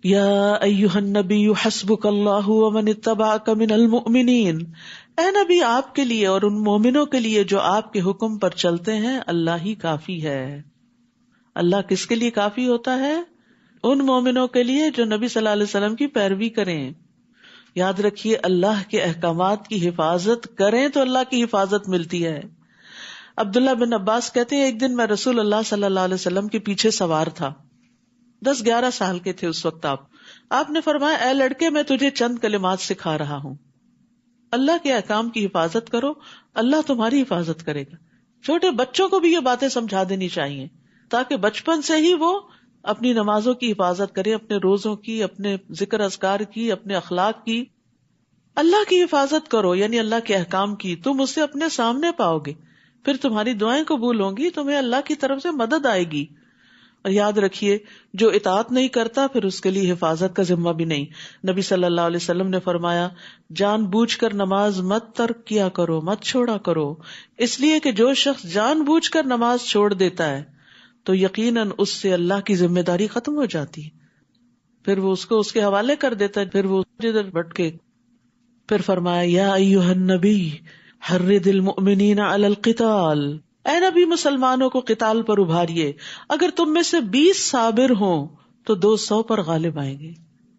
یا ایھا النبی حسبک اللہ ومن اتبعک من المؤمنین، اے نبی آپ کے لیے اور ان مومنوں کے لیے جو آپ کے حکم پر چلتے ہیں اللہ ہی کافی ہے۔ اللہ کس کے لیے کافی ہوتا ہے؟ ان مومنوں کے لیے جو نبی صلی اللہ علیہ وسلم کی پیروی کریں۔ یاد رکھیے اللہ کے احکامات کی حفاظت کریں تو اللہ کی حفاظت ملتی ہے۔ عبداللہ بن عباس کہتے ہیں ایک دن میں رسول اللہ صلی اللہ علیہ وسلم کے پیچھے سوار تھا، 10-11 سال کے تھے اس وقت۔ آپ نے فرمایا اے لڑکے میں تجھے چند کلمات سکھا رہا ہوں، اللہ کے احکام کی حفاظت کرو، اللہ تمہاری حفاظت کرے گا۔ چھوٹے بچوں کو بھی یہ باتیں سمجھا دینی چاہیے تاکہ بچپن سے ہی وہ اپنی نمازوں کی حفاظت کرے، اپنے روزوں کی، اپنے ذکر اذکار کی، اپنے اخلاق کی۔ اللہ کی حفاظت کرو یعنی اللہ کے احکام کی، تم اسے اپنے سامنے پاؤ گے، پھر تمہاری دعائیں قبول ہوں گی، تمہیں اللہ کی طرف سے مدد آئے گی۔ اور یاد رکھیے جو اطاعت نہیں کرتا پھر اس کے لیے حفاظت کا ذمہ بھی نہیں۔ نبی صلی اللہ علیہ وسلم نے فرمایا جان بوجھ کر نماز مت ترک کیا کرو، مت چھوڑا کرو، اس لیے کہ جو شخص جان بوجھ کر نماز چھوڑ دیتا ہے تو یقیناً اس سے اللہ کی ذمہ داری ختم ہو جاتی ہے، پھر وہ اس کو اس کے حوالے کر دیتا ہے، پھر وہ ادھر بھٹکے۔ پھر فرمایا یا ایھا النبی حرض المؤمنین علی القتال، اے نبی مسلمانوں کو قتال پر ابھاریے، اگر تم میں سے 20 صابر ہوں تو 200 پر غالب آئیں گے۔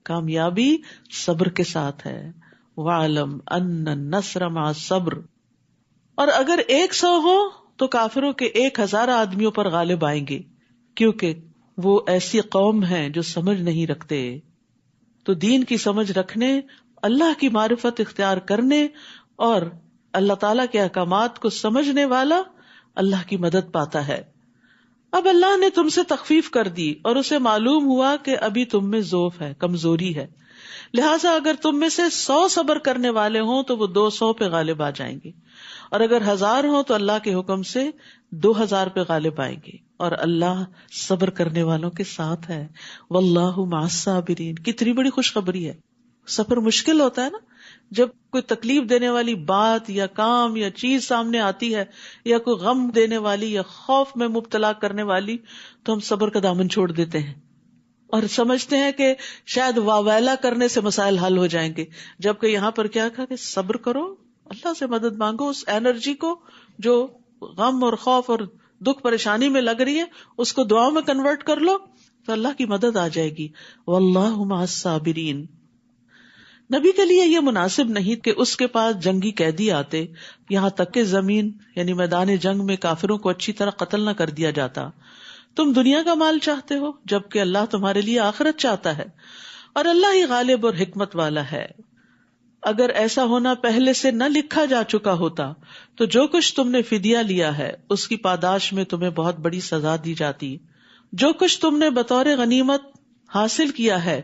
کامیابی صبر کے ساتھ ہے، وَاعْلَمْ أَنَّ النَّصْرَ مَعَ الصَّبْرِ، اور اگر 100 ہو تو کافروں کے 1000 آدمیوں پر غالب آئیں گے، کیونکہ وہ ایسی قوم ہے جو سمجھ نہیں رکھتے۔ تو دین کی سمجھ رکھنے، اللہ کی معرفت اختیار کرنے اور اللہ تعالیٰ کے احکامات کو سمجھنے والا اللہ کی مدد پاتا ہے۔ اب اللہ نے تم سے تخفیف کر دی اور اسے معلوم ہوا کہ ابھی تم میں ضعف ہے، کمزوری ہے، لہٰذا اگر تم میں سے 100 صبر کرنے والے ہوں تو وہ 200 پہ غالب آ جائیں گے، اور اگر 1000 ہوں تو اللہ کے حکم سے 2000 پہ غالب آئیں گے، اور اللہ صبر کرنے والوں کے ساتھ ہے۔ واللہ مع الصابرین، کتنی بڑی خوشخبری ہے۔ سفر مشکل ہوتا ہے نا، جب کوئی تکلیف دینے والی بات یا کام یا چیز سامنے آتی ہے یا کوئی غم دینے والی یا خوف میں مبتلا کرنے والی، تو ہم صبر کا دامن چھوڑ دیتے ہیں اور سمجھتے ہیں کہ شاید واویلا کرنے سے مسائل حل ہو جائیں گے، جبکہ یہاں پر کیا کہا کہ صبر کرو، اللہ سے مدد مانگو، اس انرجی کو جو غم اور خوف اور دکھ پریشانی میں لگ رہی ہے اس کو دعاؤں میں کنورٹ کر لو تو اللہ کی مدد آ جائے گی۔ واللہ مع الصابرین۔ نبی کے لیے یہ مناسب نہیں کہ اس کے پاس جنگی قیدی آتے، یہاں تک کہ زمین یعنی میدان جنگ میں کافروں کو اچھی طرح قتل نہ کر دیا جاتا۔ تم دنیا کا مال چاہتے ہو جبکہ اللہ تمہارے لیے آخرت چاہتا ہے، اور اللہ ہی غالب اور حکمت والا ہے۔ اگر ایسا ہونا پہلے سے نہ لکھا جا چکا ہوتا تو جو کچھ تم نے فدیہ لیا ہے اس کی پاداش میں تمہیں بہت بڑی سزا دی جاتی۔ جو کچھ تم نے بطور غنیمت حاصل کیا ہے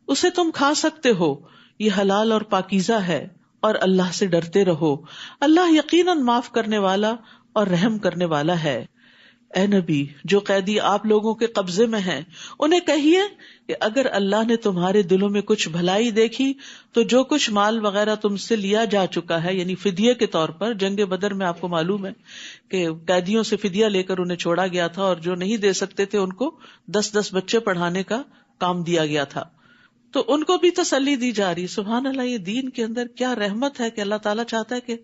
اسے تم کھا سکتے ہو، یہ حلال اور پاکیزہ ہے، اور اللہ سے ڈرتے رہو، اللہ یقیناً معاف کرنے والا اور رحم کرنے والا ہے۔ اے نبی جو قیدی آپ لوگوں کے قبضے میں ہیں انہیں کہیے کہ اگر اللہ نے تمہارے دلوں میں کچھ بھلائی دیکھی تو جو کچھ مال وغیرہ تم سے لیا جا چکا ہے یعنی فدیے کے طور پر، جنگ بدر میں آپ کو معلوم ہے کہ قیدیوں سے فدیہ لے کر انہیں چھوڑا گیا تھا، اور جو نہیں دے سکتے تھے ان کو 10 بچے پڑھانے کا کام دیا گیا تھا، تو ان کو بھی تسلی دی جا رہی۔ سبحان اللہ، یہ دین کے اندر کیا رحمت ہے کہ اللہ تعالیٰ چاہتا ہے کہ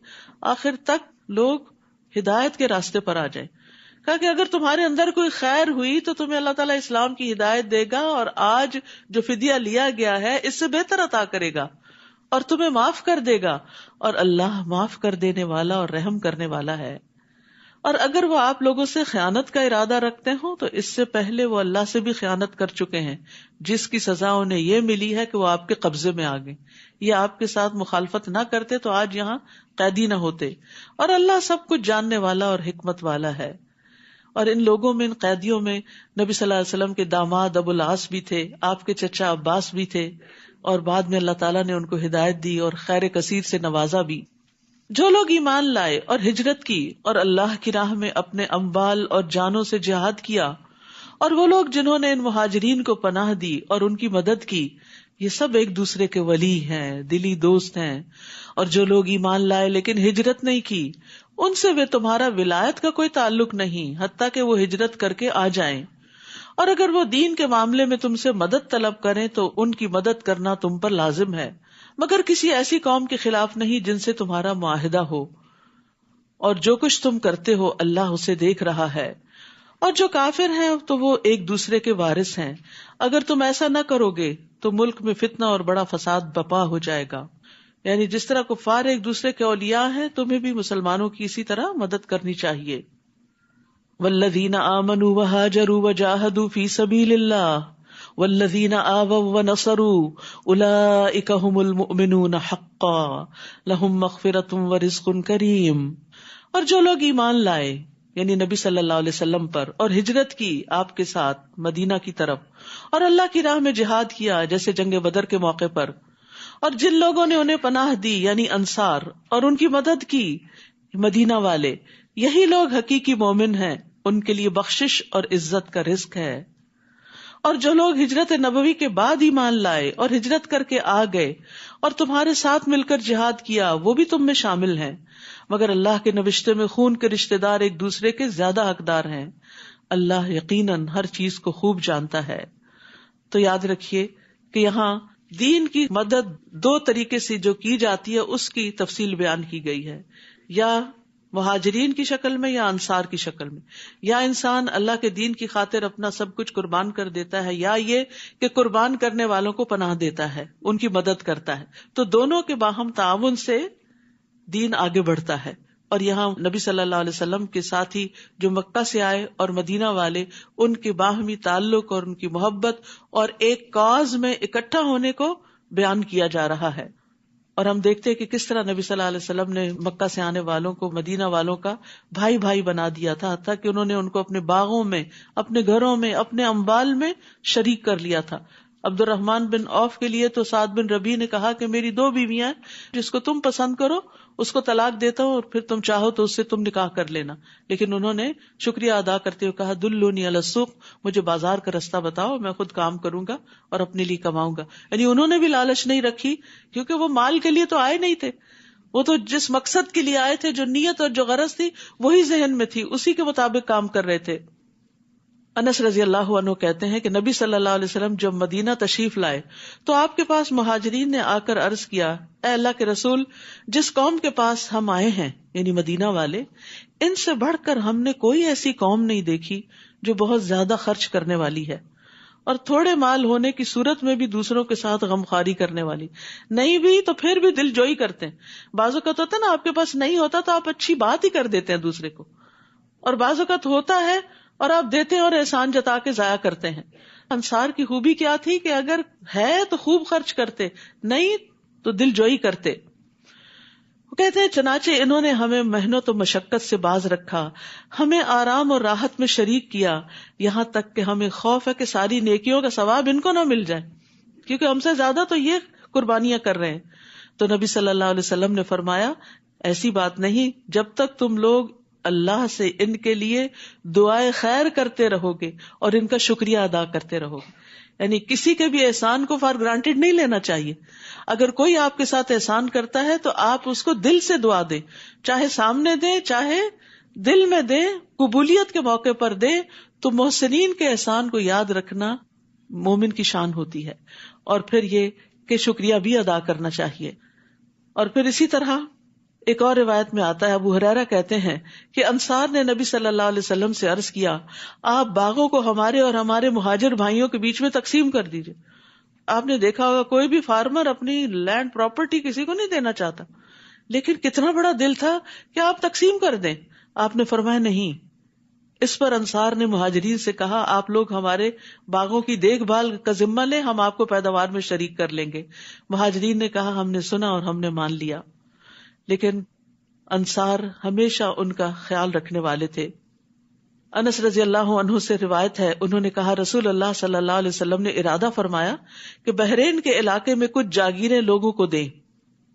آخر تک لوگ ہدایت کے راستے پر آ جائیں۔ کہا کہ اگر تمہارے اندر کوئی خیر ہوئی تو تمہیں اللہ تعالیٰ اسلام کی ہدایت دے گا، اور آج جو فدیہ لیا گیا ہے اس سے بہتر عطا کرے گا اور تمہیں معاف کر دے گا، اور اللہ معاف کر دینے والا اور رحم کرنے والا ہے۔ اور اگر وہ آپ لوگوں سے خیانت کا ارادہ رکھتے ہوں تو اس سے پہلے وہ اللہ سے بھی خیانت کر چکے ہیں، جس کی سزا انہیں یہ ملی ہے کہ وہ آپ کے قبضے میں آ گئے۔ یہ آپ کے ساتھ مخالفت نہ کرتے تو آج یہاں قیدی نہ ہوتے، اور اللہ سب کچھ جاننے والا اور حکمت والا ہے۔ اور ان لوگوں میں، ان قیدیوں میں نبی صلی اللہ علیہ وسلم کے داماد ابو العاص بھی تھے، آپ کے چچا عباس بھی تھے، اور بعد میں اللہ تعالیٰ نے ان کو ہدایت دی اور خیر کثیر سے نوازا بھی۔ جو لوگ ایمان لائے اور ہجرت کی اور اللہ کی راہ میں اپنے اموال اور جانوں سے جہاد کیا، اور وہ لوگ جنہوں نے ان مہاجرین کو پناہ دی اور ان کی مدد کی، یہ سب ایک دوسرے کے ولی ہیں، دلی دوست ہیں۔ اور جو لوگ ایمان لائے لیکن ہجرت نہیں کی، ان سے وہ تمہارا ولایت کا کوئی تعلق نہیں، حتیٰ کہ وہ ہجرت کر کے آ جائیں۔ اور اگر وہ دین کے معاملے میں تم سے مدد طلب کریں تو ان کی مدد کرنا تم پر لازم ہے، مگر کسی ایسی قوم کے خلاف نہیں جن سے تمہارا معاہدہ ہو، اور جو کچھ تم کرتے ہو اللہ اسے دیکھ رہا ہے، اور جو کافر ہیں تو وہ ایک دوسرے کے وارث ہیں، اگر تم ایسا نہ کرو گے تو ملک میں فتنہ اور بڑا فساد برپا ہو جائے گا۔ یعنی جس طرح کفار ایک دوسرے کے اولیاء ہیں، تمہیں بھی مسلمانوں کی اسی طرح مدد کرنی چاہیے۔ والذین آمنوا وہاجروا وجاہدوا فی سبیل اللہ والذین آووا ونصروا اولئک ھم المؤمنون حقا لہم مغفرۃ ورزق کریم۔ اور جو لوگ ایمان لائے یعنی نبی صلی اللہ علیہ وسلم پر، اور ہجرت کی آپ کے ساتھ مدینہ کی طرف، اور اللہ کی راہ میں جہاد کیا جیسے جنگ بدر کے موقع پر، اور جن لوگوں نے انہیں پناہ دی یعنی انصار، اور ان کی مدد کی مدینہ والے، یہی لوگ حقیقی مومن ہیں، ان کے لیے بخشش اور عزت کا رزق ہے۔ اور جو لوگ ہجرت نبوی کے بعد ایمان لائے اور ہجرت کر کے آ گئے اور تمہارے ساتھ مل کر جہاد کیا، وہ بھی تم میں شامل ہیں، مگر اللہ کے نوشتے میں خون کے رشتہ دار ایک دوسرے کے زیادہ حقدار ہیں، اللہ یقیناً ہر چیز کو خوب جانتا ہے۔ تو یاد رکھیے کہ یہاں دین کی مدد دو طریقے سے جو کی جاتی ہے اس کی تفصیل بیان کی گئی ہے، یا مہاجرین کی شکل میں یا انصار کی شکل میں، یا انسان اللہ کے دین کی خاطر اپنا سب کچھ قربان کر دیتا ہے، یا یہ کہ قربان کرنے والوں کو پناہ دیتا ہے، ان کی مدد کرتا ہے۔ تو دونوں کے باہم تعاون سے دین آگے بڑھتا ہے۔ اور یہاں نبی صلی اللہ علیہ وسلم کے ساتھی جو مکہ سے آئے اور مدینہ والے، ان کے باہمی تعلق اور ان کی محبت اور ایک کاز میں اکٹھا ہونے کو بیان کیا جا رہا ہے۔ اور ہم دیکھتے ہیں کہ کس طرح نبی صلی اللہ علیہ وسلم نے مکہ سے آنے والوں کو مدینہ والوں کا بھائی بھائی بنا دیا تھا، حتیٰ کہ انہوں نے ان کو اپنے باغوں میں، اپنے گھروں میں، اپنے اموال میں شریک کر لیا تھا۔ عبد الرحمن بن عوف کے لیے تو سعد بن ربیع نے کہا کہ میری 2 بیویاں ہیں، جس کو تم پسند کرو اس کو طلاق دیتا ہوں، اور پھر تم چاہو تو اس سے تم نکاح کر لینا۔ لیکن انہوں نے شکریہ ادا کرتے ہوئے کہا دلونی علی السوق، مجھے بازار کا رستہ بتاؤ، میں خود کام کروں گا اور اپنے لیے کماؤں گا۔ یعنی انہوں نے بھی لالچ نہیں رکھی، کیونکہ وہ مال کے لیے تو آئے نہیں تھے، وہ تو جس مقصد کے لیے آئے تھے، جو نیت اور جو غرض تھی وہی ذہن میں تھی، اسی کے مطابق کام کر رہے تھے۔ انس رضی اللہ عنہ کہتے ہیں کہ نبی صلی اللہ علیہ وسلم جب مدینہ تشریف لائے تو آپ کے پاس مہاجرین نے آ کر عرض کیا، اے اللہ کے رسول، جس قوم کے پاس ہم آئے ہیں یعنی مدینہ والے، ان سے بڑھ کر ہم نے کوئی ایسی قوم نہیں دیکھی جو بہت زیادہ خرچ کرنے والی ہے، اور تھوڑے مال ہونے کی صورت میں بھی دوسروں کے ساتھ غمخواری کرنے والی، نہیں بھی تو پھر بھی دل جوئی کرتے ہیں۔ بعض اوقات ہوتا ہے نا، آپ کے پاس نہیں ہوتا تو آپ اچھی بات ہی کر دیتے ہیں دوسرے کو، اور بعض اوقات ہوتا ہے اور آپ دیتے ہیں اور احسان جتا کے ضائع کرتے ہیں۔ انصار کی خوبی کیا تھی کہ اگر ہے تو خوب خرچ کرتے، نہیں تو دل جوئی کرتے۔ وہ کہتے ہیں چنانچہ انہوں نے ہمیں محنت و مشقت سے باز رکھا، ہمیں آرام اور راحت میں شریک کیا، یہاں تک کہ ہمیں خوف ہے کہ ساری نیکیوں کا ثواب ان کو نہ مل جائے، کیونکہ ہم سے زیادہ تو یہ قربانیاں کر رہے ہیں۔ تو نبی صلی اللہ علیہ وسلم نے فرمایا، ایسی بات نہیں، جب تک تم لوگ اللہ سے ان کے لیے دعائے خیر کرتے رہو گے اور ان کا شکریہ ادا کرتے رہو گے۔ یعنی کسی کے بھی احسان کو فار گرانٹیڈ نہیں لینا چاہیے۔ اگر کوئی آپ کے ساتھ احسان کرتا ہے تو آپ اس کو دل سے دعا دیں، چاہے سامنے دیں چاہے دل میں دیں، قبولیت کے موقع پر دیں۔ تو محسنین کے احسان کو یاد رکھنا مومن کی شان ہوتی ہے، اور پھر یہ کہ شکریہ بھی ادا کرنا چاہیے۔ اور پھر اسی طرح ایک اور روایت میں آتا ہے، ابو ہریرہ کہتے ہیں کہ انصار نے نبی صلی اللہ علیہ وسلم سے عرض کیا، آپ باغوں کو ہمارے اور ہمارے مہاجر بھائیوں کے بیچ میں تقسیم کر دیجئے۔ آپ نے دیکھا ہوگا کوئی بھی فارمر اپنی لینڈ پراپرٹی کسی کو نہیں دینا چاہتا، لیکن کتنا بڑا دل تھا کہ آپ تقسیم کر دیں۔ آپ نے فرمایا نہیں۔ اس پر انصار نے مہاجرین سے کہا، آپ لوگ ہمارے باغوں کی دیکھ بھال کا ذمہ لیں، ہم آپ کو پیداوار میں شریک کر لیں گے۔ مہاجرین نے کہا، ہم نے سنا اور ہم نے مان لیا۔ لیکن انصار ہمیشہ ان کا خیال رکھنے والے تھے۔ انس رضی اللہ عنہ سے روایت ہے، انہوں نے کہا رسول اللہ صلی اللہ علیہ وسلم نے ارادہ فرمایا کہ بحرین کے علاقے میں کچھ جاگیریں لوگوں کو دیں۔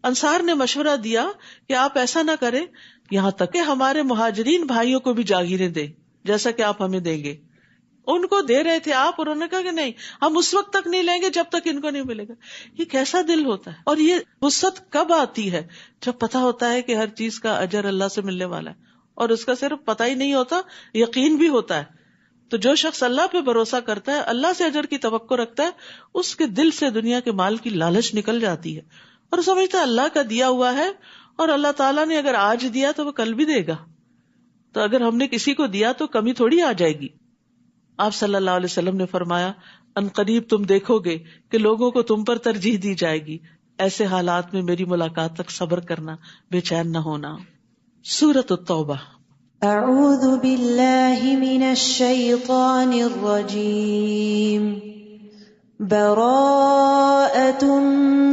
انصار نے مشورہ دیا کہ آپ ایسا نہ کریں، یہاں تک کہ ہمارے مہاجرین بھائیوں کو بھی جاگیریں دیں جیسا کہ آپ ہمیں دیں گے۔ ان کو دے رہے تھے آپ، اور انہوں نے کہا کہ نہیں، ہم اس وقت تک نہیں لیں گے جب تک ان کو نہیں ملے گا۔ یہ کیسا دل ہوتا ہے، اور یہ وسعت کب آتی ہے؟ جب پتا ہوتا ہے کہ ہر چیز کا اجر اللہ سے ملنے والا ہے، اور اس کا صرف پتہ ہی نہیں ہوتا، یقین بھی ہوتا ہے۔ تو جو شخص اللہ پہ بھروسہ کرتا ہے، اللہ سے اجر کی توقع رکھتا ہے، اس کے دل سے دنیا کے مال کی لالچ نکل جاتی ہے اور سمجھتا ہے اللہ کا دیا ہوا ہے، اور اللہ تعالیٰ نے اگر آج دیا تو وہ کل بھی دے گا. تو اگر ہم نے کسی کو دیا تو کمی تھوڑی آ جائے گی. آپ صلی اللہ علیہ وسلم نے فرمایا ان قریب تم دیکھو گے کہ لوگوں کو تم پر ترجیح دی جائے گی، ایسے حالات میں میری ملاقات تک صبر کرنا، بے چین نہ ہونا. سورۃ التوبہ. اعوذ باللہ من الشیطان الرجیم. براءۃ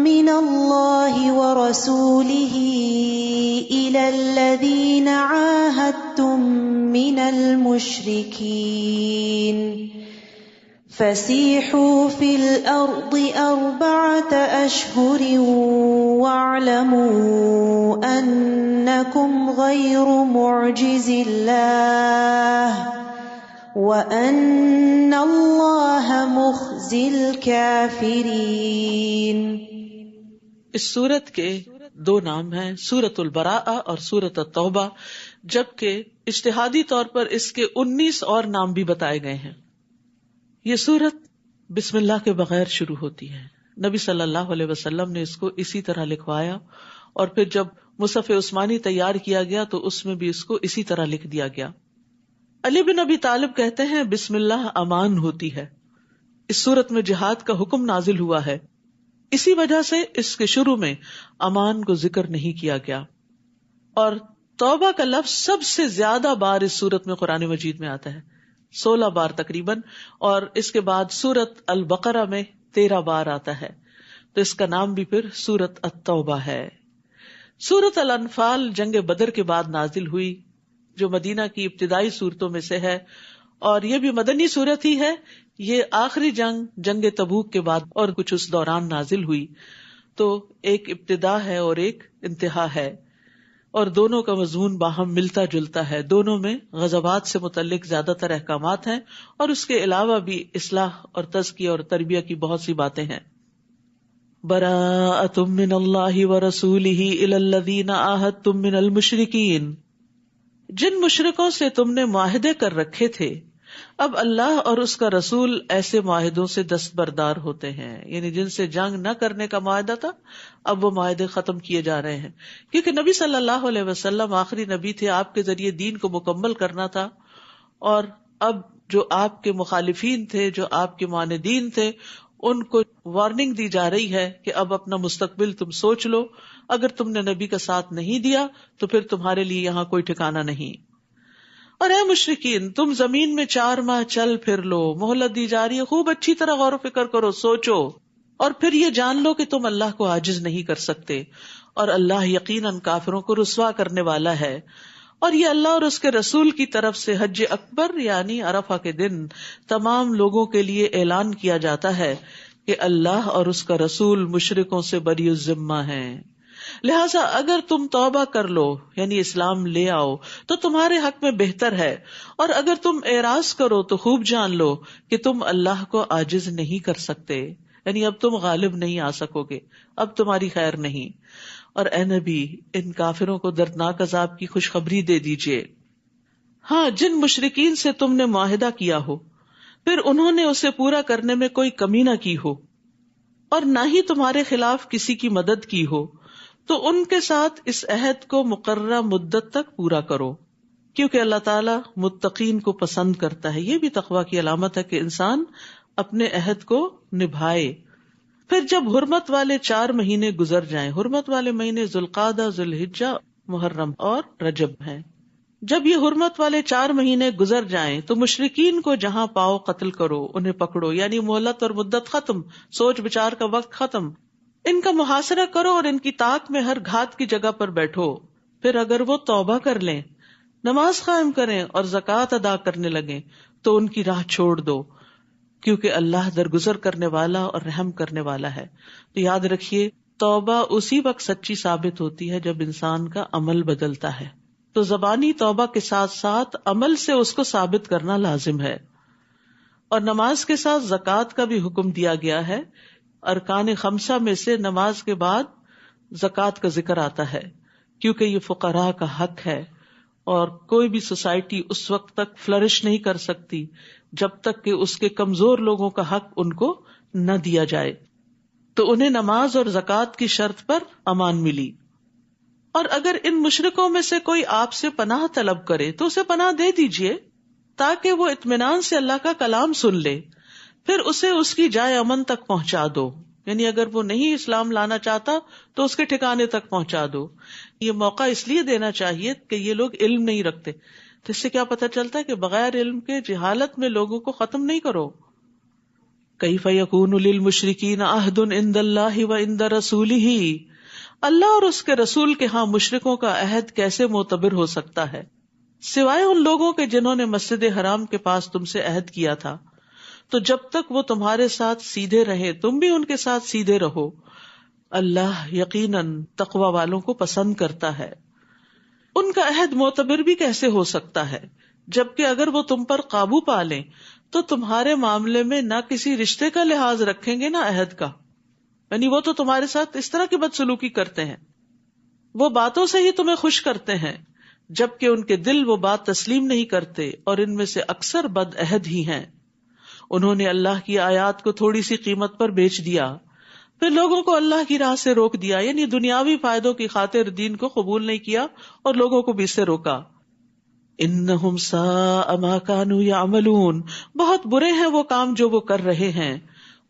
من اللہ ورسولہ الی الذین عاہدتم من المشرکین فسیحوا فی الارض 4 اشہر واعلموا انکم غیر معجز اللہ وَأَنَّ اللَّهَ مُخْزِي الْكَافِرِينَ. اس سورت کے 2 نام ہیں، سورۃ البراءہ اور سورۃ التوبہ، جبکہ اجتہادی طور پر اس کے 19 اور نام بھی بتائے گئے ہیں. یہ سورت بسم اللہ کے بغیر شروع ہوتی ہے. نبی صلی اللہ علیہ وسلم نے اس کو اسی طرح لکھوایا، اور پھر جب مصحف عثمانی تیار کیا گیا تو اس میں بھی اس کو اسی طرح لکھ دیا گیا. علی بن ابی طالب کہتے ہیں بسم اللہ امان ہوتی ہے. اس سورت میں جہاد کا حکم نازل ہوا ہے، اسی وجہ سے اس کے شروع میں امان کو ذکر نہیں کیا گیا. اور توبہ کا لفظ سب سے زیادہ بار اس سورت میں قرآن مجید میں آتا ہے، 16 بار تقریباً، اور اس کے بعد سورت البقرہ میں 13 بار آتا ہے، تو اس کا نام بھی پھر سورت التوبہ ہے. سورت الانفال جنگ بدر کے بعد نازل ہوئی، جو مدینہ کی ابتدائی صورتوں میں سے ہے، اور یہ بھی مدنی صورت ہی ہے. یہ آخری جنگ تبوک کے بعد اور کچھ اس دوران نازل ہوئی، تو ایک ابتدا ہے اور ایک انتہا ہے، اور دونوں کا مضمون باہم ملتا جلتا ہے. دونوں میں غزوات سے متعلق زیادہ تر احکامات ہیں، اور اس کے علاوہ بھی اصلاح اور تزکیہ اور تربیہ کی بہت سی باتیں ہیں. براءۃ من اللہ ورسولہ الی الذین عاہدتم من المشرکین. جن مشرکوں سے تم نے معاہدے کر رکھے تھے، اب اللہ اور اس کا رسول ایسے معاہدوں سے دستبردار ہوتے ہیں. یعنی جن سے جنگ نہ کرنے کا معاہدہ تھا، اب وہ معاہدے ختم کیے جا رہے ہیں، کیونکہ نبی صلی اللہ علیہ وسلم آخری نبی تھے، آپ کے ذریعے دین کو مکمل کرنا تھا. اور اب جو آپ کے مخالفین تھے، جو آپ کے معاندین تھے، ان کو وارننگ دی جا رہی ہے کہ اب اپنا مستقبل تم سوچ لو. اگر تم نے نبی کا ساتھ نہیں دیا تو پھر تمہارے لیے یہاں کوئی ٹھکانہ نہیں. اور اے مشرکین، تم زمین میں 4 ماہ چل پھر لو، مہلت دی جا رہی ہے، خوب اچھی طرح غور و فکر کرو، سوچو، اور پھر یہ جان لو کہ تم اللہ کو عاجز نہیں کر سکتے، اور اللہ یقیناً کافروں کو رسوا کرنے والا ہے. اور یہ اللہ اور اس کے رسول کی طرف سے حج اکبر یعنی عرفہ کے دن تمام لوگوں کے لیے اعلان کیا جاتا ہے کہ اللہ اور اس کا رسول مشرکوں سے بری الذمہ ہیں. لہٰذا اگر تم توبہ کر لو یعنی اسلام لے آؤ تو تمہارے حق میں بہتر ہے، اور اگر تم اعراض کرو تو خوب جان لو کہ تم اللہ کو عاجز نہیں کر سکتے، یعنی اب تم غالب نہیں آ سکو گے، اب تمہاری خیر نہیں. اور اے نبی، ان کافروں کو دردناک عذاب کی خوشخبری دے دیجئے. ہاں، جن مشرکین سے تم نے معاہدہ کیا ہو، پھر انہوں نے اسے پورا کرنے میں کوئی کمی نہ کی ہو، اور نہ ہی تمہارے خلاف کسی کی مدد کی ہو، تو ان کے ساتھ اس عہد کو مقررہ مدت تک پورا کرو، کیونکہ اللہ تعالیٰ متقین کو پسند کرتا ہے. یہ بھی تقویٰ کی علامت ہے کہ انسان اپنے عہد کو نبھائے. پھر جب حرمت والے 4 مہینے گزر جائیں، حرمت والے مہینے ذوالقعدہ، ذوالحجہ، محرم اور رجب ہیں، جب یہ حرمت والے 4 مہینے گزر جائیں تو مشرکین کو جہاں پاؤ قتل کرو، انہیں پکڑو، یعنی مہلت اور مدت ختم، سوچ بچار کا وقت ختم. ان کا محاصرہ کرو اور ان کی طاق میں ہر گھات کی جگہ پر بیٹھو. پھر اگر وہ توبہ کر لیں، نماز قائم کریں اور زکوٰۃ ادا کرنے لگیں تو ان کی راہ چھوڑ دو، کیونکہ اللہ درگزر کرنے والا اور رحم کرنے والا ہے. تو یاد رکھیے، توبہ اسی وقت سچی ثابت ہوتی ہے جب انسان کا عمل بدلتا ہے. تو زبانی توبہ کے ساتھ ساتھ عمل سے اس کو ثابت کرنا لازم ہے. اور نماز کے ساتھ زکوٰۃ کا بھی حکم دیا گیا ہے. ارکان 5 میں سے نماز کے بعد زکوٰۃ کا ذکر آتا ہے، کیونکہ یہ فقراء کا حق ہے، اور کوئی بھی سوسائٹی اس وقت تک فلرش نہیں کر سکتی جب تک کہ اس کے کمزور لوگوں کا حق ان کو نہ دیا جائے. تو انہیں نماز اور زکوٰۃ کی شرط پر امان ملی. اور اگر ان مشرکوں میں سے کوئی آپ سے پناہ طلب کرے تو اسے پناہ دے دیجئے تاکہ وہ اطمینان سے اللہ کا کلام سن لے، پھر اسے اس کی جائے امن تک پہنچا دو. یعنی اگر وہ نہیں اسلام لانا چاہتا تو اس کے ٹھکانے تک پہنچا دو. یہ موقع اس لیے دینا چاہیے کہ یہ لوگ علم نہیں رکھتے. تو اس سے کیا پتہ چلتا ہے کہ بغیر علم کے جہالت میں لوگوں کو ختم نہیں کرو. کیف یکون للمشرکین عہد عند اللہ وعند رسولہ، اللہ اور اس کے رسول کے ہاں مشرکوں کا عہد کیسے معتبر ہو سکتا ہے سوائے ان لوگوں کے جنہوں نے مسجد حرام کے پاس تم سے عہد کیا تھا. تو جب تک وہ تمہارے ساتھ سیدھے رہے تم بھی ان کے ساتھ سیدھے رہو. اللہ یقیناً تقوی والوں کو پسند کرتا ہے. ان کا عہد معتبر بھی کیسے ہو سکتا ہے جبکہ اگر وہ تم پر قابو پا لیں تو تمہارے معاملے میں نہ کسی رشتے کا لحاظ رکھیں گے نہ عہد کا. یعنی وہ تو تمہارے ساتھ اس طرح کی بدسلوکی کرتے ہیں، وہ باتوں سے ہی تمہیں خوش کرتے ہیں جبکہ ان کے دل وہ بات تسلیم نہیں کرتے اور ان میں سے اکثر بد عہد ہی ہیں. انہوں نے اللہ کی آیات کو تھوڑی سی قیمت پر بیچ دیا، پھر لوگوں کو اللہ کی راہ سے روک دیا. یعنی دنیاوی فائدوں کی خاطر دین کو قبول نہیں کیا اور لوگوں کو بھی اس سے روکا. انہم ساء ما کانوا یعملون، بہت برے ہیں وہ کام جو وہ کر رہے ہیں.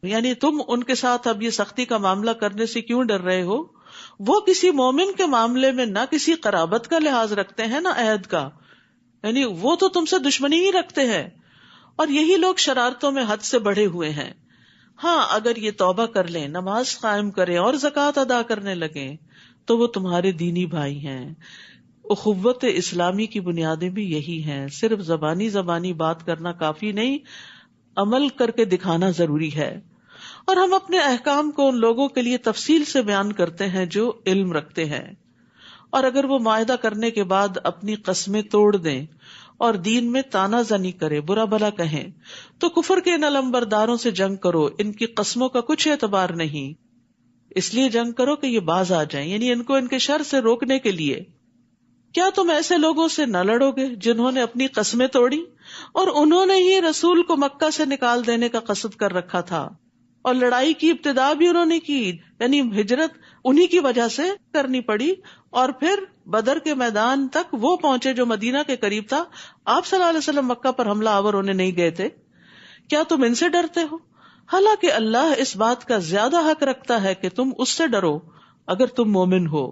یعنی تم ان کے ساتھ اب یہ سختی کا معاملہ کرنے سے کیوں ڈر رہے ہو؟ وہ کسی مومن کے معاملے میں نہ کسی قرابت کا لحاظ رکھتے ہیں نہ عہد کا. یعنی وہ تو تم سے دشمنی ہی رکھتے ہیں، اور یہی لوگ شرارتوں میں حد سے بڑھے ہوئے ہیں. ہاں اگر یہ توبہ کر لیں، نماز قائم کریں اور زکوٰۃ ادا کرنے لگیں تو وہ تمہارے دینی بھائی ہیں. اخوت اسلامی کی بنیادیں بھی یہی ہیں. صرف زبانی بات کرنا کافی نہیں، عمل کر کے دکھانا ضروری ہے. اور ہم اپنے احکام کو ان لوگوں کے لیے تفصیل سے بیان کرتے ہیں جو علم رکھتے ہیں. اور اگر وہ معاہدہ کرنے کے بعد اپنی قسمیں توڑ دیں اور دین میں تانا زنی کرے، برا بھلا کہیں، تو کفر کے ان علمبرداروں سے جنگ کرو. ان کی قسموں کا کچھ اعتبار نہیں، اس لیے جنگ کرو کہ یہ باز آ جائیں. یعنی ان کو ان کے شر سے روکنے کے لیے. کیا تم ایسے لوگوں سے نہ لڑو گے جنہوں نے اپنی قسمیں توڑی اور انہوں نے ہی رسول کو مکہ سے نکال دینے کا قصد کر رکھا تھا، اور لڑائی کی ابتدا بھی انہوں نے کی، یعنی ہجرت انہی کی وجہ سے کرنی پڑی، اور پھر بدر کے میدان تک وہ پہنچے جو مدینہ کے قریب تھا. آپ صلی اللہ علیہ وسلم مکہ پر حملہ آور ہونے نہیں گئے تھے. کیا تم ان سے ڈرتے ہو؟ حالانکہ اللہ اس بات کا زیادہ حق رکھتا ہے کہ تم اس سے ڈرو اگر تم مومن ہو.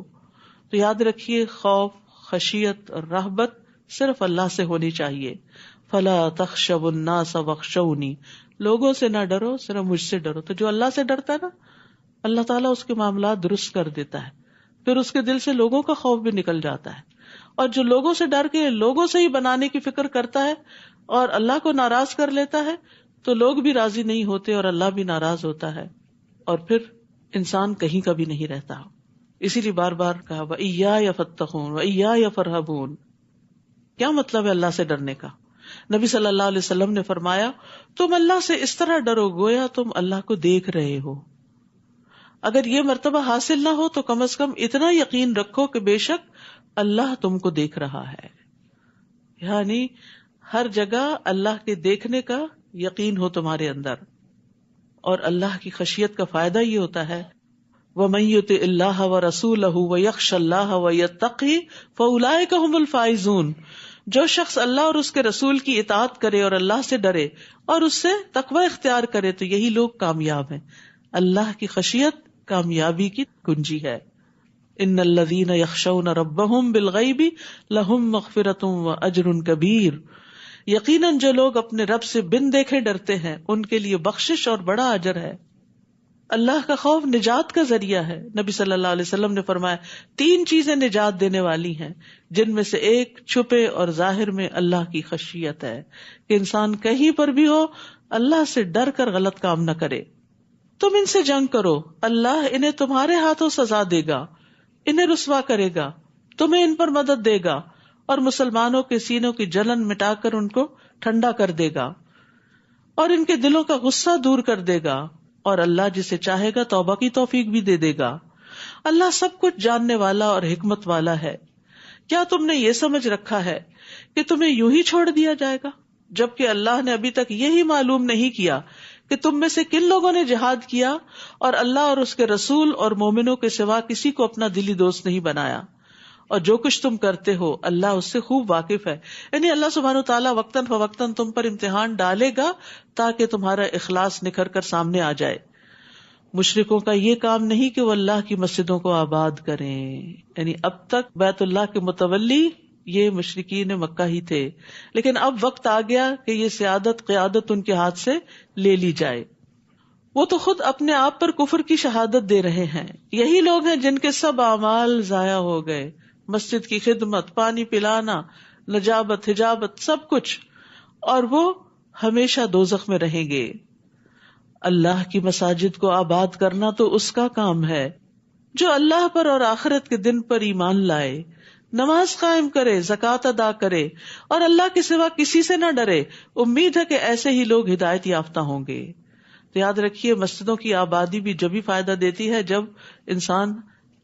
تو یاد رکھیے، خوف، خشیت اور رہبت صرف اللہ سے ہونی چاہیے. فلا تخشوا الناس واخشونی، لوگوں سے نہ ڈرو، صرف مجھ سے ڈرو. تو جو اللہ سے ڈرتا ہے نا، اللہ تعالیٰ اس کے معاملات درست کر دیتا ہے، پھر اس کے دل سے لوگوں کا خوف بھی نکل جاتا ہے. اور جو لوگوں سے ڈر کے لوگوں سے ہی بنانے کی فکر کرتا ہے اور اللہ کو ناراض کر لیتا ہے تو لوگ بھی راضی نہیں ہوتے اور اللہ بھی ناراض ہوتا ہے، اور پھر انسان کہیں کا بھی نہیں رہتا. اسی لیے بار بار کہا وَإِيَّايَ فَاتَّقُونِ وَإِيَّايَ فَارْهَبُونَ. کیا مطلب ہے اللہ سے ڈرنے کا؟ نبی صلی اللہ علیہ وسلم نے فرمایا، تم اللہ سے اس طرح ڈرو گویا تم اللہ کو دیکھ رہے ہو. اگر یہ مرتبہ حاصل نہ ہو تو کم از کم اتنا یقین رکھو کہ بے شک اللہ تم کو دیکھ رہا ہے. یعنی ہر جگہ اللہ کے دیکھنے کا یقین ہو تمہارے اندر. اور اللہ کی خشیت کا فائدہ یہ ہوتا ہے، وَمَن يُطِعِ اللَّهَ وَرَسُولَهُ وَيَخْشَ اللَّهَ وَيَتَّقْهِ فَأُولَٰئِكَ هُمُ الْفَائِزُونَ. جو شخص اللہ اور اس کے رسول کی اطاعت کرے اور اللہ سے ڈرے اور اس سے تقوی اختیار کرے تو یہی لوگ کامیاب ہیں. اللہ کی خشیت کامیابی کی کنجی ہے. ان الذین یخشون ربهم بالغیب لهم مغفرۃ واجر کبیر. یقیناً جو لوگ اپنے رب سے بن دیکھے ڈرتے ہیں ان کے لیے بخشش اور بڑا اجر ہے. اللہ کا خوف نجات کا ذریعہ ہے. نبی صلی اللہ علیہ وسلم نے فرمایا 3 چیزیں نجات دینے والی ہیں، جن میں سے ایک چھپے اور ظاہر میں اللہ کی خشیت ہے، کہ انسان کہیں پر بھی ہو اللہ سے ڈر کر غلط کام نہ کرے. تم ان سے جنگ کرو، اللہ انہیں تمہارے ہاتھوں سزا دے گا، انہیں رسوا کرے گا، تمہیں ان پر مدد دے گا اور مسلمانوں کے سینوں کی جلن مٹا کر ان کو ٹھنڈا کر دے گا اور ان کے دلوں کا غصہ دور کر دے گا، اور اللہ جسے چاہے گا توبہ کی توفیق بھی دے دے گا. اللہ سب کچھ جاننے والا اور حکمت والا ہے. کیا تم نے یہ سمجھ رکھا ہے کہ تمہیں یوں ہی چھوڑ دیا جائے گا؟ جبکہ اللہ نے ابھی تک یہی معلوم نہیں کیا کہ تم میں سے کن لوگوں نے جہاد کیا اور اللہ اور اس کے رسول اور مومنوں کے سوا کسی کو اپنا دلی دوست نہیں بنایا، اور جو کچھ تم کرتے ہو اللہ اس سے خوب واقف ہے. یعنی اللہ سبحانہ تعالیٰ وقتاً فوقتاً تم پر امتحان ڈالے گا تاکہ تمہارا اخلاص نکھر کر سامنے آ جائے. مشرکوں کا یہ کام نہیں کہ وہ اللہ کی مسجدوں کو آباد کریں، یعنی اب تک بیت اللہ کے متولی یہ مشرکین مکہ ہی تھے، لیکن اب وقت آ گیا کہ یہ سیادت قیادت ان کے ہاتھ سے لے لی جائے. وہ تو خود اپنے آپ پر کفر کی شہادت دے رہے ہیں. یہی لوگ ہیں جن کے سب اعمال ضائع ہو گئے، مسجد کی خدمت، پانی پلانا، نجابت، حجابت، سب کچھ، اور وہ ہمیشہ دوزخ میں رہیں گے. اللہ کی مساجد کو آباد کرنا تو اس کا کام ہے جو اللہ پر اور آخرت کے دن پر ایمان لائے، نماز قائم کرے، زکوٰۃ ادا کرے اور اللہ کے سوا کسی سے نہ ڈرے. امید ہے کہ ایسے ہی لوگ ہدایت یافتہ ہوں گے. تو یاد رکھیے مسجدوں کی آبادی بھی جبھی فائدہ دیتی ہے جب انسان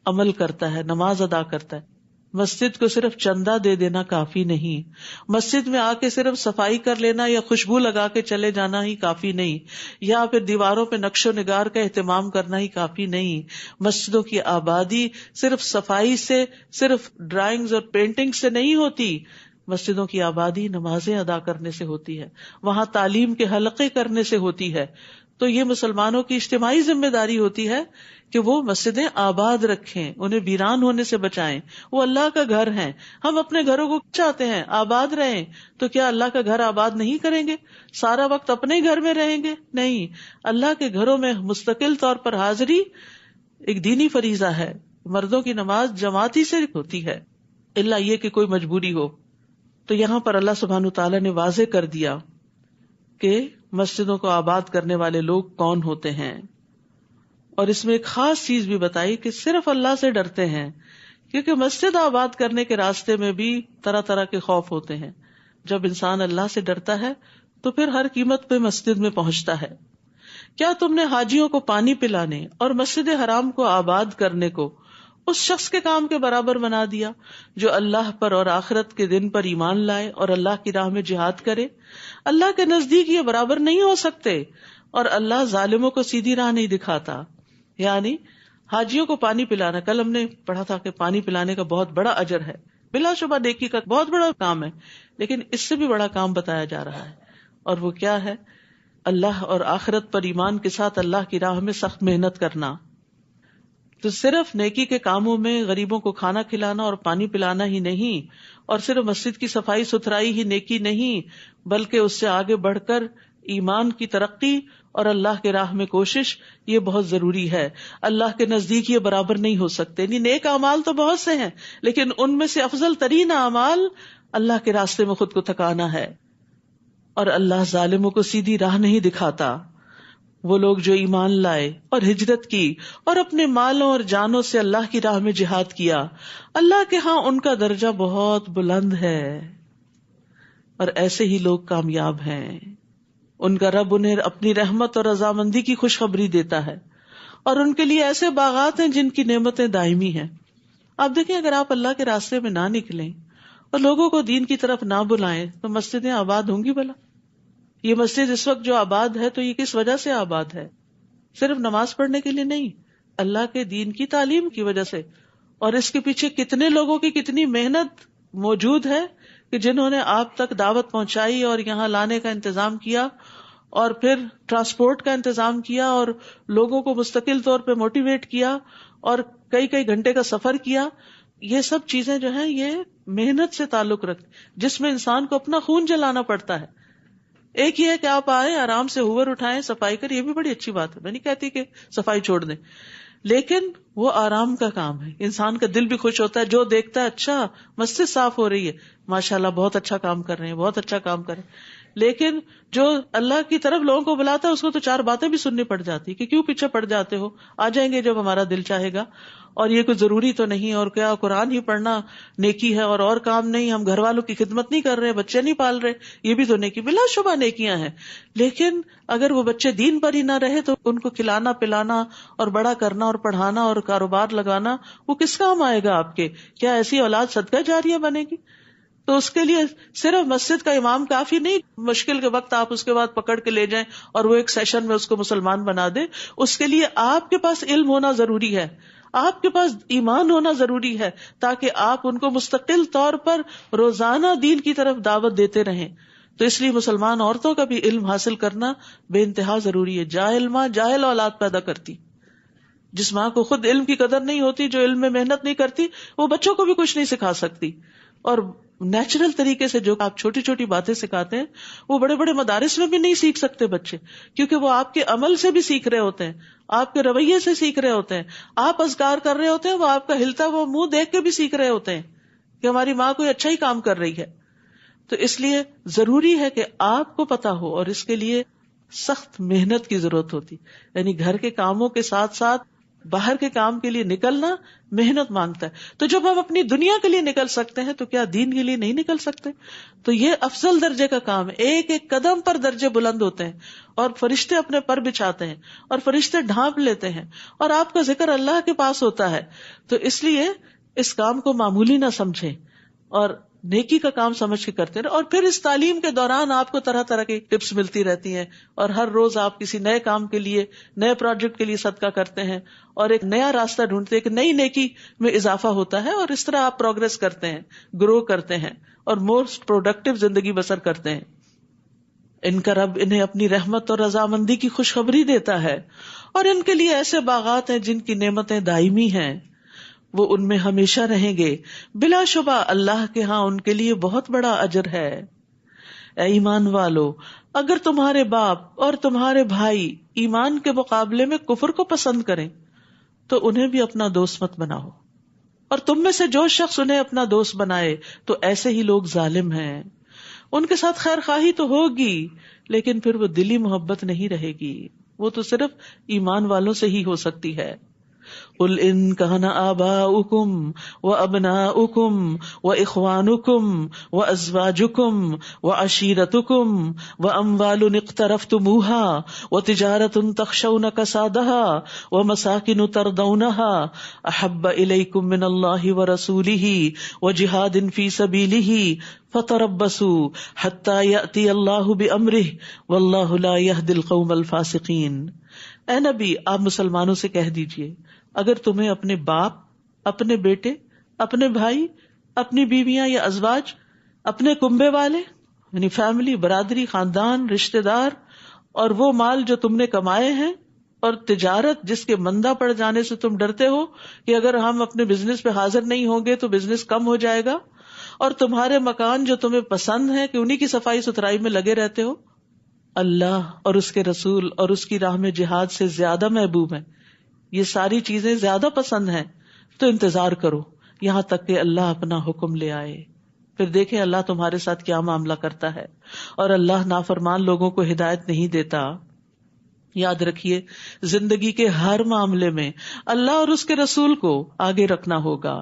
عمل کرتا ہے، نماز ادا کرتا ہے. مسجد کو صرف چندہ دے دینا کافی نہیں، مسجد میں آ کے صرف صفائی کر لینا یا خوشبو لگا کے چلے جانا ہی کافی نہیں، یا پھر دیواروں پہ نقش و نگار کا اہتمام کرنا ہی کافی نہیں. مسجدوں کی آبادی صرف صفائی سے، صرف ڈرائنگز اور پینٹنگ سے نہیں ہوتی. مسجدوں کی آبادی نمازیں ادا کرنے سے ہوتی ہے، وہاں تعلیم کے حلقے کرنے سے ہوتی ہے. تو یہ مسلمانوں کی اجتماعی ذمہ داری ہوتی ہے کہ وہ مسجدیں آباد رکھیں، انہیں ویران ہونے سے بچائیں. وہ اللہ کا گھر ہیں، ہم اپنے گھروں کو چاہتے ہیں آباد رہیں، تو کیا اللہ کا گھر آباد نہیں کریں گے؟ سارا وقت اپنے گھر میں رہیں گے؟ نہیں، اللہ کے گھروں میں مستقل طور پر حاضری ایک دینی فریضہ ہے. مردوں کی نماز جماعتی سے ہوتی ہے، الا یہ کہ کوئی مجبوری ہو. تو یہاں پر اللہ سبحانہ تعالیٰ نے واضح کر دیا کہ مسجدوں کو آباد کرنے والے لوگ کون ہوتے ہیں، اور اس میں ایک خاص چیز بھی بتائی کہ صرف اللہ سے ڈرتے ہیں، کیونکہ مسجد آباد کرنے کے راستے میں بھی طرح طرح کے خوف ہوتے ہیں. جب انسان اللہ سے ڈرتا ہے تو پھر ہر قیمت پہ مسجد میں پہنچتا ہے. کیا تم نے حاجیوں کو پانی پلانے اور مسجد حرام کو آباد کرنے کو اس شخص کے کام کے برابر بنا دیا جو اللہ پر اور آخرت کے دن پر ایمان لائے اور اللہ کی راہ میں جہاد کرے؟ اللہ کے نزدیک یہ برابر نہیں ہو سکتے، اور اللہ ظالموں کو سیدھی راہ نہیں دکھاتا. یعنی حاجیوں کو پانی پلانا، کل ہم نے پڑھا تھا کہ پانی پلانے کا بہت بڑا اجر ہے، بلا شبہ نیکی کا بہت بڑا کام ہے، لیکن اس سے بھی بڑا کام بتایا جا رہا ہے، اور وہ کیا ہے؟ اللہ اور آخرت پر ایمان کے ساتھ اللہ کی راہ میں سخت محنت کرنا. تو صرف نیکی کے کاموں میں غریبوں کو کھانا کھلانا اور پانی پلانا ہی نہیں، اور صرف مسجد کی صفائی ستھرائی ہی نیکی نہیں، بلکہ اس سے آگے بڑھ کر ایمان کی ترقی اور اللہ کے راہ میں کوشش، یہ بہت ضروری ہے. اللہ کے نزدیک یہ برابر نہیں ہو سکتے. نیک اعمال تو بہت سے ہیں، لیکن ان میں سے افضل ترین اعمال اللہ کے راستے میں خود کو تھکانا ہے. اور اللہ ظالموں کو سیدھی راہ نہیں دکھاتا. وہ لوگ جو ایمان لائے اور ہجرت کی اور اپنے مالوں اور جانوں سے اللہ کی راہ میں جہاد کیا، اللہ کے ہاں ان کا درجہ بہت بلند ہے، اور ایسے ہی لوگ کامیاب ہیں. ان کا رب انہیں اپنی رحمت اور رضامندی کی خوشخبری دیتا ہے، اور ان کے لیے ایسے باغات ہیں جن کی نعمتیں دائمی ہیں. آپ دیکھیں، اگر آپ اللہ کے راستے میں نہ نکلیں اور لوگوں کو دین کی طرف نہ بلائیں تو مسجدیں آباد ہوں گی بھلا؟ یہ مسجد اس وقت جو آباد ہے تو یہ کس وجہ سے آباد ہے؟ صرف نماز پڑھنے کے لیے نہیں، اللہ کے دین کی تعلیم کی وجہ سے. اور اس کے پیچھے کتنے لوگوں کی کتنی محنت موجود ہے کہ جنہوں نے آپ تک دعوت پہنچائی اور یہاں لانے کا انتظام کیا، اور پھر ٹرانسپورٹ کا انتظام کیا، اور لوگوں کو مستقل طور پہ موٹیویٹ کیا، اور کئی کئی گھنٹے کا سفر کیا. یہ سب چیزیں جو ہیں یہ محنت سے تعلق رکھتی، جس میں انسان کو اپنا خون جلانا پڑتا ہے. ایک یہ ہے کہ آپ آئے آرام سے ہوور اٹھائیں، صفائی کریں، یہ بھی بڑی اچھی بات ہے، میں نہیں کہتی کہ صفائی چھوڑ دیں، لیکن وہ آرام کا کام ہے. انسان کا دل بھی خوش ہوتا ہے جو دیکھتا ہے اچھا مسجد صاف ہو رہی ہے، ماشاءاللہ بہت اچھا کام کر رہے ہیں، بہت اچھا کام کر رہے ہیں. لیکن جو اللہ کی طرف لوگوں کو بلاتا ہے اس کو تو چار باتیں بھی سننی پڑ جاتی کہ کیوں پیچھے پڑ جاتے ہو، آ جائیں گے جب ہمارا دل چاہے گا، اور یہ کوئی ضروری تو نہیں، اور کیا قرآن ہی پڑھنا نیکی ہے اور کام نہیں، ہم گھر والوں کی خدمت نہیں کر رہے، بچے نہیں پال رہے، یہ بھی تو نیکی، بلا شبہ نیکیاں ہیں. لیکن اگر وہ بچے دین پر ہی نہ رہے تو ان کو کھلانا پلانا اور بڑا کرنا اور پڑھانا اور کاروبار لگانا وہ کس کام آئے گا آپ کے؟ کیا ایسی اولاد صدقہ جاریہ بنے گی؟ تو اس کے لیے صرف مسجد کا امام کافی نہیں، مشکل کے وقت آپ اس کے بعد پکڑ کے لے جائیں اور وہ ایک سیشن میں اس کو مسلمان بنا دے. اس کے لیے آپ کے پاس علم ہونا ضروری ہے، آپ کے پاس ایمان ہونا ضروری ہے، تاکہ آپ ان کو مستقل طور پر روزانہ دین کی طرف دعوت دیتے رہیں. تو اس لیے مسلمان عورتوں کا بھی علم حاصل کرنا بے انتہا ضروری ہے. جاہل ماں جاہل اولاد پیدا کرتی. جس ماں کو خود علم کی قدر نہیں ہوتی، جو علم میں محنت نہیں کرتی، وہ بچوں کو بھی کچھ نہیں سکھا سکتی. اور نیچرل طریقے سے جو آپ چھوٹی چھوٹی باتیں سکھاتے ہیں وہ بڑے بڑے مدارس میں بھی نہیں سیکھ سکتے بچے، کیونکہ وہ آپ کے عمل سے بھی سیکھ رہے ہوتے ہیں، آپ کے رویے سے سیکھ رہے ہوتے ہیں. آپ اذکار کر رہے ہوتے ہیں، وہ آپ کا ہلتا وہ منہ دیکھ کے بھی سیکھ رہے ہوتے ہیں کہ ہماری ماں کوئی اچھا ہی کام کر رہی ہے. تو اس لیے ضروری ہے کہ آپ کو پتا ہو، اور اس کے لیے سخت محنت کی ضرورت ہوتی. یعنی گھر کے کاموں کے ساتھ ساتھ باہر کے کام کے لیے نکلنا محنت مانگتا ہے. تو جب ہم اپنی دنیا کے لیے نکل سکتے ہیں تو کیا دین کے لیے نہیں نکل سکتے؟ تو یہ افضل درجے کا کام ہے. ایک ایک قدم پر درجے بلند ہوتے ہیں، اور فرشتے اپنے پر بچھاتے ہیں، اور فرشتے ڈھانپ لیتے ہیں، اور آپ کا ذکر اللہ کے پاس ہوتا ہے. تو اس لیے اس کام کو معمولی نہ سمجھیں اور نیکی کا کام سمجھ کے کرتے رہے. اور پھر اس تعلیم کے دوران آپ کو طرح طرح کی ٹپس ملتی رہتی ہیں، اور ہر روز آپ کسی نئے کام کے لیے، نئے پروجیکٹ کے لیے صدقہ کرتے ہیں، اور ایک نیا راستہ ڈھونڈتے ہیں، ایک نئی نیکی میں اضافہ ہوتا ہے، اور اس طرح آپ پروگرس کرتے ہیں، گرو کرتے ہیں، اور موسٹ پروڈکٹیو زندگی بسر کرتے ہیں. ان کا رب انہیں اپنی رحمت اور رضامندی کی خوشخبری دیتا ہے، اور ان کے لیے ایسے باغات ہیں جن کی نعمتیں دائمی ہیں، وہ ان میں ہمیشہ رہیں گے. بلا شبہ اللہ کے ہاں ان کے لیے بہت بڑا اجر ہے. اے ایمان والو، اگر تمہارے باپ اور تمہارے بھائی ایمان کے مقابلے میں کفر کو پسند کریں تو انہیں بھی اپنا دوست مت بناؤ، اور تم میں سے جو شخص انہیں اپنا دوست بنائے تو ایسے ہی لوگ ظالم ہیں. ان کے ساتھ خیر خواہی تو ہوگی، لیکن پھر وہ دلی محبت نہیں رہے گی، وہ تو صرف ایمان والوں سے ہی ہو سکتی ہے. قل ان كان آباؤكم وابناؤكم واخوانكم وازواجكم وعشيرتكم واموال اقترفتموها وتجارة تخشون كسادها ومساكن ترضونها احب اليكم من الله ورسوله وجهاد في سبيله فتربصوا حتى يأتي الله بأمره والله لا يهدي القوم الفاسقين. اے نبی، آپ مسلمانوں سے کہہ دیجئے، اگر تمہیں اپنے باپ، اپنے بیٹے، اپنے بھائی، اپنی بیویاں یا ازواج، اپنے کنبے والے یعنی فیملی، برادری، خاندان، رشتہ دار، اور وہ مال جو تم نے کمائے ہیں، اور تجارت جس کے مندہ پڑ جانے سے تم ڈرتے ہو کہ اگر ہم اپنے بزنس پہ حاضر نہیں ہوں گے تو بزنس کم ہو جائے گا، اور تمہارے مکان جو تمہیں پسند ہے کہ انہی کی صفائی ستھرائی میں لگے رہتے ہو، اللہ اور اس کے رسول اور اس کی راہ میں جہاد سے زیادہ محبوب ہیں. یہ ساری چیزیں زیادہ پسند ہیں، تو انتظار کرو یہاں تک کہ اللہ اپنا حکم لے آئے. پھر دیکھیں اللہ تمہارے ساتھ کیا معاملہ کرتا ہے. اور اللہ نافرمان لوگوں کو ہدایت نہیں دیتا. یاد رکھیے، زندگی کے ہر معاملے میں اللہ اور اس کے رسول کو آگے رکھنا ہوگا،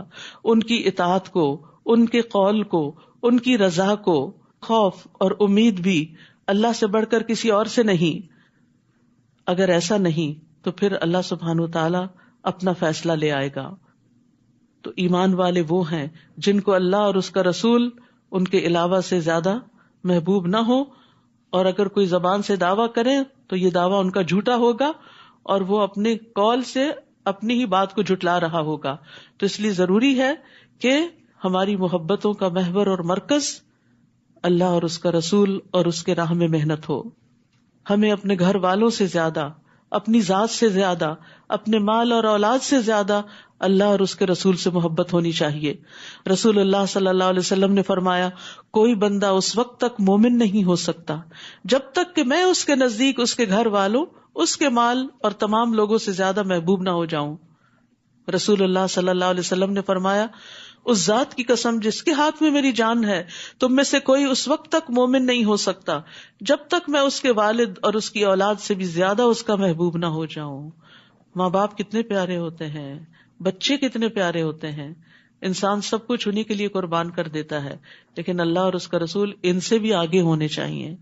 ان کی اطاعت کو، ان کے قول کو، ان کی رضا کو. خوف اور امید بھی اللہ سے بڑھ کر کسی اور سے نہیں. اگر ایسا نہیں تو پھر اللہ سبحانہ وتعالی اپنا فیصلہ لے آئے گا. تو ایمان والے وہ ہیں جن کو اللہ اور اس کا رسول ان کے علاوہ سے زیادہ محبوب نہ ہو، اور اگر کوئی زبان سے دعویٰ کرے تو یہ دعویٰ ان کا جھوٹا ہوگا، اور وہ اپنے قول سے اپنی ہی بات کو جھٹلا رہا ہوگا. تو اس لیے ضروری ہے کہ ہماری محبتوں کا محور اور مرکز اللہ اور اس کا رسول اور اس کے راہ میں محنت ہو. ہمیں اپنے گھر والوں سے زیادہ، اپنی ذات سے زیادہ، اپنے مال اور اولاد سے زیادہ اللہ اور اس کے رسول سے محبت ہونی چاہیے. رسول اللہ صلی اللہ علیہ وسلم نے فرمایا، کوئی بندہ اس وقت تک مومن نہیں ہو سکتا جب تک کہ میں اس کے نزدیک اس کے گھر والوں، اس کے مال اور تمام لوگوں سے زیادہ محبوب نہ ہو جاؤں. رسول اللہ صلی اللہ علیہ وسلم نے فرمایا، اس ذات کی قسم جس کے ہاتھ میں میری جان ہے، تم میں سے کوئی اس وقت تک مومن نہیں ہو سکتا جب تک میں اس کے والد اور اس کی اولاد سے بھی زیادہ اس کا محبوب نہ ہو جاؤں. ماں باپ کتنے پیارے ہوتے ہیں، بچے کتنے پیارے ہوتے ہیں، انسان سب کچھ انہی کے لیے قربان کر دیتا ہے، لیکن اللہ اور اس کا رسول ان سے بھی آگے ہونے چاہیے.